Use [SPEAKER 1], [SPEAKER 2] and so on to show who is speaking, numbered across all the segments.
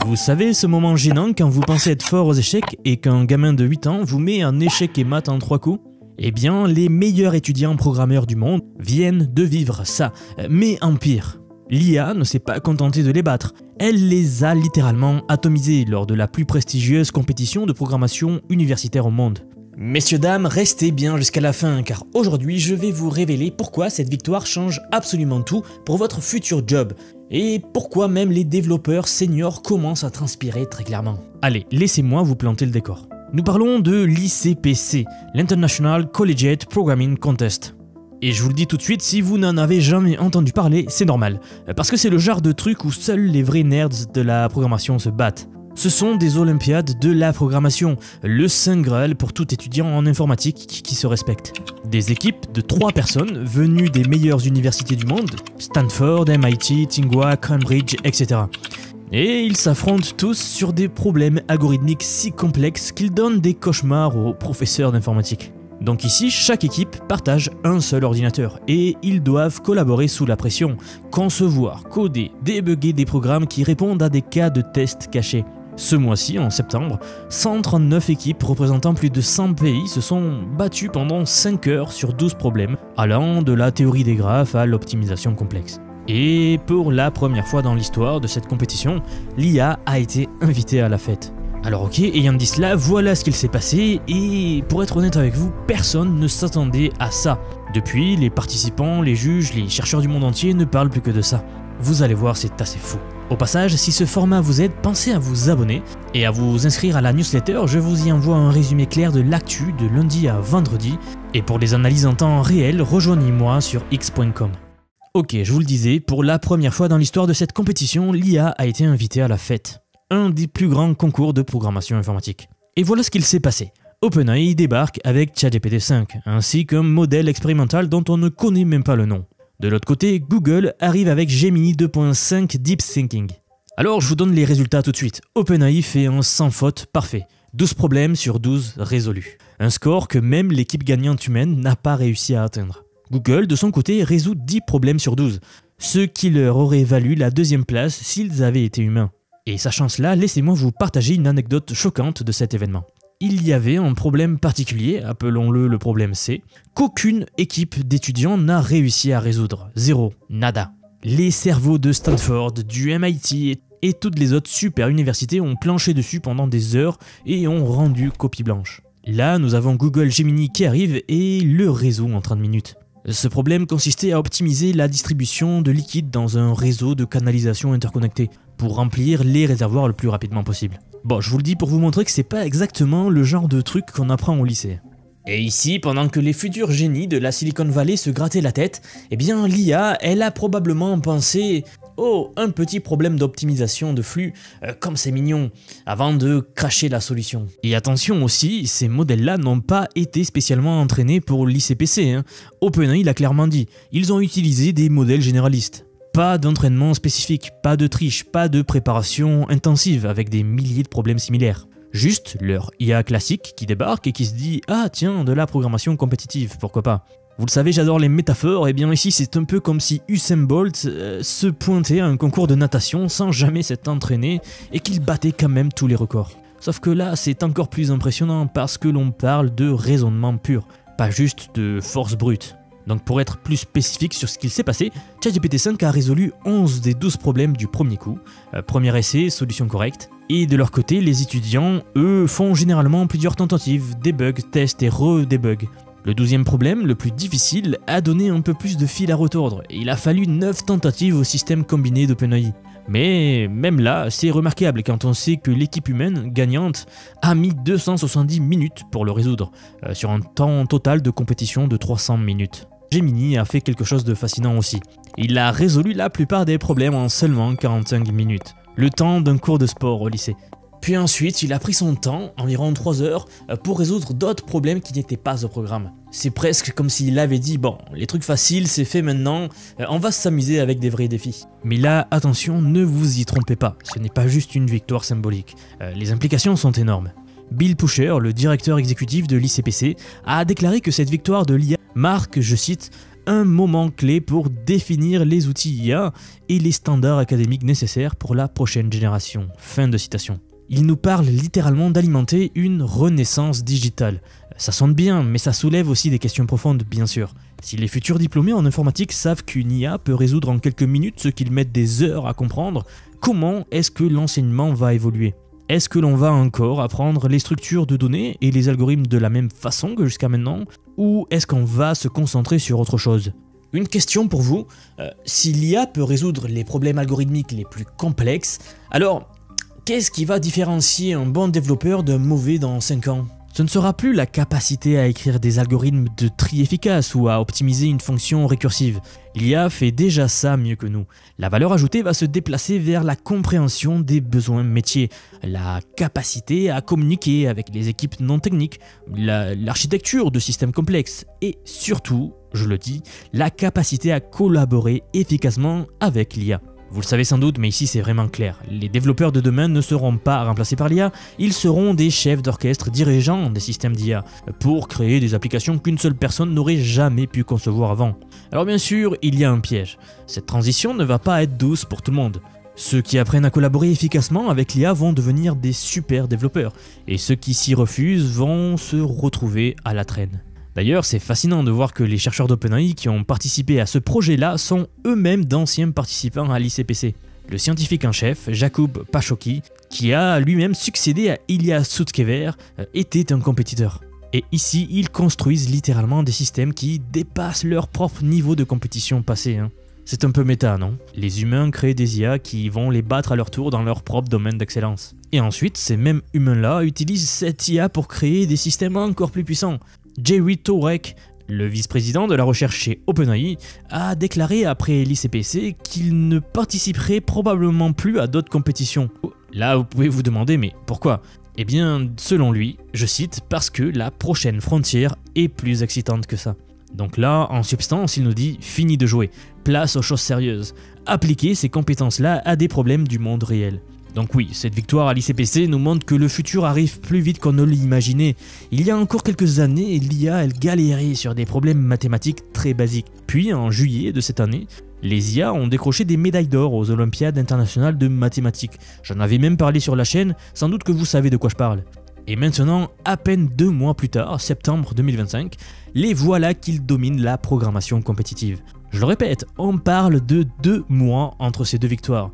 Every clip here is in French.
[SPEAKER 1] Vous savez ce moment gênant quand vous pensez être fort aux échecs et qu'un gamin de 8 ans vous met un échec et maths en 3 coups? Eh bien, les meilleurs étudiants programmeurs du monde viennent de vivre ça, mais en pire. L'IA ne s'est pas contentée de les battre, elle les a littéralement atomisés lors de la plus prestigieuse compétition de programmation universitaire au monde. Messieurs, dames, restez bien jusqu'à la fin, car aujourd'hui je vais vous révéler pourquoi cette victoire change absolument tout pour votre futur job, et pourquoi même les développeurs seniors commencent à transpirer très clairement. Allez, laissez-moi vous planter le décor. Nous parlons de l'ICPC, l'International Collegiate Programming Contest. Et je vous le dis tout de suite, si vous n'en avez jamais entendu parler, c'est normal, parce que c'est le genre de truc où seuls les vrais nerds de la programmation se battent. Ce sont des olympiades de la programmation, le saint graal pour tout étudiant en informatique qui se respecte. Des équipes de 3 personnes venues des meilleures universités du monde, Stanford, MIT, Tsinghua, Cambridge, etc. Et ils s'affrontent tous sur des problèmes algorithmiques si complexes qu'ils donnent des cauchemars aux professeurs d'informatique. Donc ici, chaque équipe partage un seul ordinateur et ils doivent collaborer sous la pression, concevoir, coder, débugger des programmes qui répondent à des cas de tests cachés. Ce mois-ci, en septembre, 139 équipes représentant plus de 100 pays se sont battues pendant 5 heures sur 12 problèmes, allant de la théorie des graphes à l'optimisation complexe. Et pour la première fois dans l'histoire de cette compétition, l'IA a été invitée à la fête. Alors ok, ayant dit cela, voilà ce qu'il s'est passé, et pour être honnête avec vous, personne ne s'attendait à ça. Depuis, les participants, les juges, les chercheurs du monde entier ne parlent plus que de ça. Vous allez voir, c'est assez fou. Au passage, si ce format vous aide, pensez à vous abonner et à vous inscrire à la newsletter, je vous y envoie un résumé clair de l'actu de lundi à vendredi. Et pour les analyses en temps réel, rejoignez-moi sur x.com. Ok, je vous le disais, pour la première fois dans l'histoire de cette compétition, l'IA a été invitée à la fête. Un des plus grands concours de programmation informatique. Et voilà ce qu'il s'est passé. OpenAI débarque avec ChatGPT 5, ainsi qu'un modèle expérimental dont on ne connaît même pas le nom. De l'autre côté, Google arrive avec Gemini 2.5 Deep Thinking. Alors je vous donne les résultats tout de suite. OpenAI fait un sans faute parfait. 12 problèmes sur 12 résolus. Un score que même l'équipe gagnante humaine n'a pas réussi à atteindre. Google, de son côté, résout 10 problèmes sur 12, ce qui leur aurait valu la 2e place s'ils avaient été humains. Et sachant cela, laissez-moi vous partager une anecdote choquante de cet événement. Il y avait un problème particulier, appelons-le le problème C, qu'aucune équipe d'étudiants n'a réussi à résoudre. Zéro, nada. Les cerveaux de Stanford, du MIT et toutes les autres super universités ont planché dessus pendant des heures et ont rendu copie blanche. Là, nous avons Google Gemini qui arrive et le résout en 30 minutes. Ce problème consistait à optimiser la distribution de liquide dans un réseau de canalisation interconnecté pour remplir les réservoirs le plus rapidement possible. Bon, je vous le dis pour vous montrer que c'est pas exactement le genre de truc qu'on apprend au lycée. Et ici, pendant que les futurs génies de la Silicon Valley se grattaient la tête, eh bien l'IA, elle a probablement pensé « Oh, un petit problème d'optimisation de flux, comme c'est mignon », avant de cracher la solution. Et attention aussi, ces modèles-là n'ont pas été spécialement entraînés pour l'ICPC. OpenAI l'a clairement dit, ils ont utilisé des modèles généralistes. Pas d'entraînement spécifique, pas de triche, pas de préparation intensive avec des milliers de problèmes similaires. Juste leur IA classique qui débarque et qui se dit « Ah tiens, de la programmation compétitive, pourquoi pas ?» Vous le savez, j'adore les métaphores, et bien ici c'est un peu comme si Usain Bolt se pointait à un concours de natation sans jamais s'être entraîné et qu'il battait quand même tous les records. Sauf que là c'est encore plus impressionnant parce que l'on parle de raisonnement pur, pas juste de force brute. Donc pour être plus spécifique sur ce qu'il s'est passé, ChatGPT 5 a résolu 11 des 12 problèmes du premier coup. Premier essai, solution correcte. Et de leur côté, les étudiants, eux, font généralement plusieurs tentatives, débug, test et re-débug. Le 12e problème, le plus difficile, a donné un peu plus de fil à retordre, et il a fallu 9 tentatives au système combiné d'OpenAI. Mais même là, c'est remarquable quand on sait que l'équipe humaine gagnante a mis 270 minutes pour le résoudre, sur un temps total de compétition de 300 minutes. Gemini a fait quelque chose de fascinant aussi. Il a résolu la plupart des problèmes en seulement 45 minutes, le temps d'un cours de sport au lycée. Puis ensuite, il a pris son temps, environ 3 heures, pour résoudre d'autres problèmes qui n'étaient pas au programme. C'est presque comme s'il avait dit « Bon, les trucs faciles, c'est fait maintenant, on va s'amuser avec des vrais défis. » Mais là, attention, ne vous y trompez pas, ce n'est pas juste une victoire symbolique. Les implications sont énormes. Bill Pusher, le directeur exécutif de l'ICPC, a déclaré que cette victoire de l'IA marque, je cite, un moment clé pour définir les outils IA et les standards académiques nécessaires pour la prochaine génération. Fin de citation. Il nous parle littéralement d'alimenter une renaissance digitale. Ça sonne bien, mais ça soulève aussi des questions profondes, bien sûr. Si les futurs diplômés en informatique savent qu'une IA peut résoudre en quelques minutes ce qu'ils mettent des heures à comprendre, comment est-ce que l'enseignement va évoluer ? Est-ce que l'on va encore apprendre les structures de données et les algorithmes de la même façon que jusqu'à maintenant ? Ou est-ce qu'on va se concentrer sur autre chose ? Une question pour vous, si l'IA peut résoudre les problèmes algorithmiques les plus complexes, alors qu'est-ce qui va différencier un bon développeur d'un mauvais dans 5 ans ? Ce ne sera plus la capacité à écrire des algorithmes de tri efficaces ou à optimiser une fonction récursive. L'IA fait déjà ça mieux que nous. La valeur ajoutée va se déplacer vers la compréhension des besoins métiers, la capacité à communiquer avec les équipes non techniques, l'architecture de systèmes complexes et surtout, je le dis, la capacité à collaborer efficacement avec l'IA. Vous le savez sans doute, mais ici c'est vraiment clair. Les développeurs de demain ne seront pas remplacés par l'IA, ils seront des chefs d'orchestre dirigeants des systèmes d'IA pour créer des applications qu'une seule personne n'aurait jamais pu concevoir avant. Alors bien sûr, il y a un piège. Cette transition ne va pas être douce pour tout le monde. Ceux qui apprennent à collaborer efficacement avec l'IA vont devenir des super développeurs, et ceux qui s'y refusent vont se retrouver à la traîne. D'ailleurs, c'est fascinant de voir que les chercheurs d'OpenAI qui ont participé à ce projet-là sont eux-mêmes d'anciens participants à l'ICPC. Le scientifique en chef, Jakub Pachocki, qui a lui-même succédé à Ilya Sutskever, était un compétiteur. Et ici, ils construisent littéralement des systèmes qui dépassent leur propre niveau de compétition passé. C'est un peu méta, non ? Les humains créent des IA qui vont les battre à leur tour dans leur propre domaine d'excellence. Et ensuite, ces mêmes humains-là utilisent cette IA pour créer des systèmes encore plus puissants. Jerry Tourek, le vice-président de la recherche chez OpenAI, a déclaré après l'ICPC qu'il ne participerait probablement plus à d'autres compétitions. Là, vous pouvez vous demander, mais pourquoi ? Eh bien, selon lui, je cite, « parce que la prochaine frontière est plus excitante que ça ». Donc là, en substance, il nous dit « fini de jouer, place aux choses sérieuses, appliquez ces compétences-là à des problèmes du monde réel ». Donc oui, cette victoire à l'ICPC nous montre que le futur arrive plus vite qu'on ne l'imaginait. Il y a encore quelques années, l'IA elle galérait sur des problèmes mathématiques très basiques. Puis en juillet de cette année, les IA ont décroché des médailles d'or aux Olympiades internationales de mathématiques. J'en avais même parlé sur la chaîne, sans doute que vous savez de quoi je parle. Et maintenant, à peine 2 mois plus tard, septembre 2025, les voilà qu'ils dominent la programmation compétitive. Je le répète, on parle de 2 mois entre ces 2 victoires.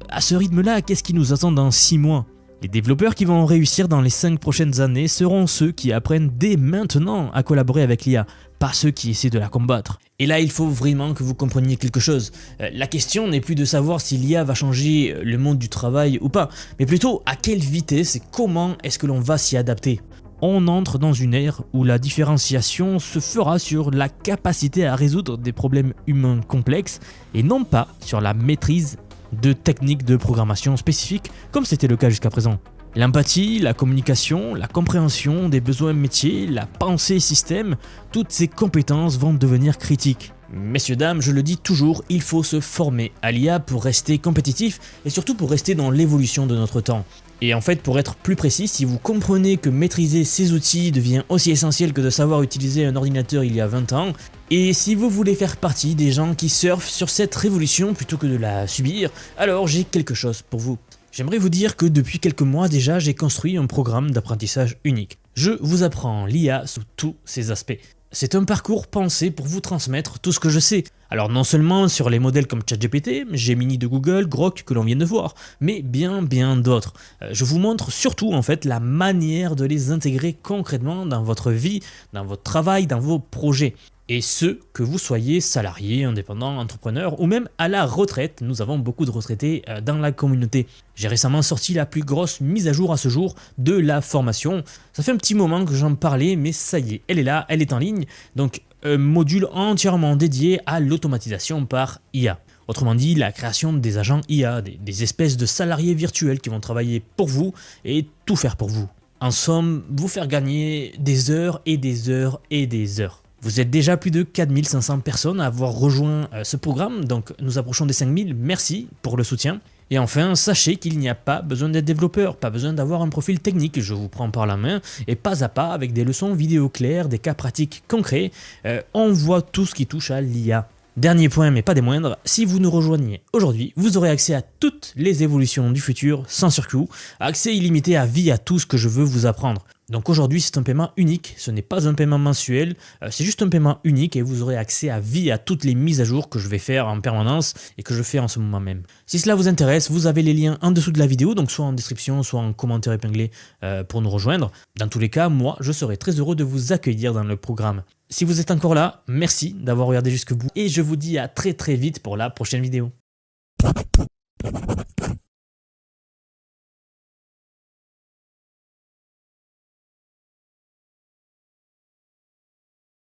[SPEAKER 1] À ce rythme-là, qu'est-ce qui nous attend dans 6 mois ? Les développeurs qui vont réussir dans les 5 prochaines années seront ceux qui apprennent dès maintenant à collaborer avec l'IA, pas ceux qui essaient de la combattre. Et là, il faut vraiment que vous compreniez quelque chose. La question n'est plus de savoir si l'IA va changer le monde du travail ou pas, mais plutôt à quelle vitesse et comment est-ce que l'on va s'y adapter. On entre dans une ère où la différenciation se fera sur la capacité à résoudre des problèmes humains complexes et non pas sur la maîtrise de techniques de programmation spécifiques comme c'était le cas jusqu'à présent. L'empathie, la communication, la compréhension des besoins métiers, la pensée système, toutes ces compétences vont devenir critiques. Messieurs, dames, je le dis toujours, il faut se former à l'IA pour rester compétitif et surtout pour rester dans l'évolution de notre temps. Et en fait, pour être plus précis, si vous comprenez que maîtriser ces outils devient aussi essentiel que de savoir utiliser un ordinateur il y a 20 ans, et si vous voulez faire partie des gens qui surfent sur cette révolution plutôt que de la subir, alors j'ai quelque chose pour vous. J'aimerais vous dire que depuis quelques mois déjà, j'ai construit un programme d'apprentissage unique. Je vous apprends l'IA sous tous ses aspects. C'est un parcours pensé pour vous transmettre tout ce que je sais. Alors non seulement sur les modèles comme ChatGPT, Gemini de Google, Grok que l'on vient de voir, mais bien d'autres. Je vous montre surtout en fait la manière de les intégrer concrètement dans votre vie, dans votre travail, dans vos projets. Et ce, que vous soyez salarié, indépendant, entrepreneur ou même à la retraite, nous avons beaucoup de retraités dans la communauté. J'ai récemment sorti la plus grosse mise à jour à ce jour de la formation. Ça fait un petit moment que j'en parlais, mais ça y est, elle est là, elle est en ligne. Donc un module entièrement dédié à l'automatisation par IA. Autrement dit, la création des agents IA, des espèces de salariés virtuels qui vont travailler pour vous et tout faire pour vous. En somme, vous faire gagner des heures et des heures et des heures. Vous êtes déjà plus de 4500 personnes à avoir rejoint ce programme, donc nous approchons des 5000, merci pour le soutien. Et enfin, sachez qu'il n'y a pas besoin d'être développeur, pas besoin d'avoir un profil technique, je vous prends par la main, et pas à pas, avec des leçons vidéo claires, des cas pratiques concrets, on voit tout ce qui touche à l'IA. Dernier point, mais pas des moindres, si vous nous rejoignez aujourd'hui, vous aurez accès à toutes les évolutions du futur, sans surcoût, accès illimité à vie à tout ce que je veux vous apprendre. Donc aujourd'hui, c'est un paiement unique, ce n'est pas un paiement mensuel, c'est juste un paiement unique et vous aurez accès à vie à toutes les mises à jour que je vais faire en permanence et que je fais en ce moment même. Si cela vous intéresse, vous avez les liens en dessous de la vidéo, donc soit en description, soit en commentaire épinglé pour nous rejoindre. Dans tous les cas, moi, je serai très heureux de vous accueillir dans le programme. Si vous êtes encore là, merci d'avoir regardé jusqu'au bout et je vous dis à très vite pour la prochaine vidéo.